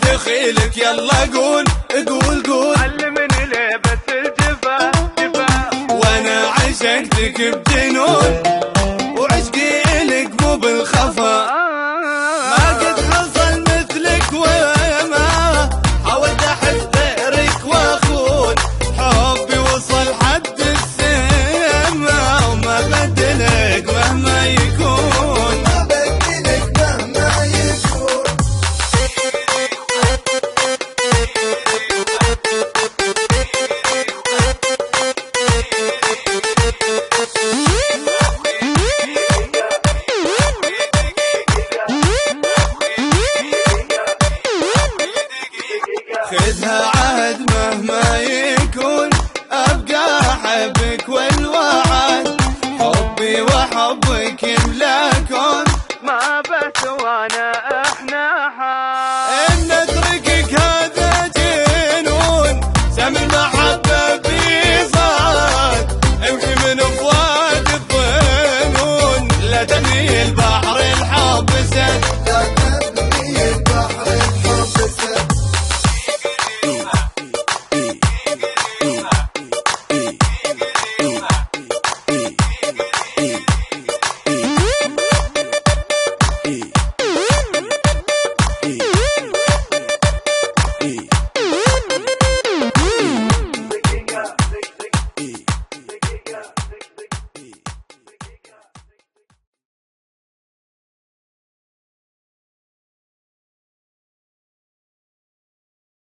دخيلك يلا قول قول قول علمني لبس الجفا جفا وانا عشقتك بجنون وعشقي الك مو بالخفا ما قد حصل مثلك وما حاولت احب غيرك واخون حبي وصل حد السما وما بدلك مهما يكون خذها عهد مهما يكون ابقى احبك والوعد حبي وحبك يملاكون ما بس وانا احنا حال ان اتركك هذا جنون سم المحبه بيصاد امحي من افواد الظنون لا تميل بحر الحب سد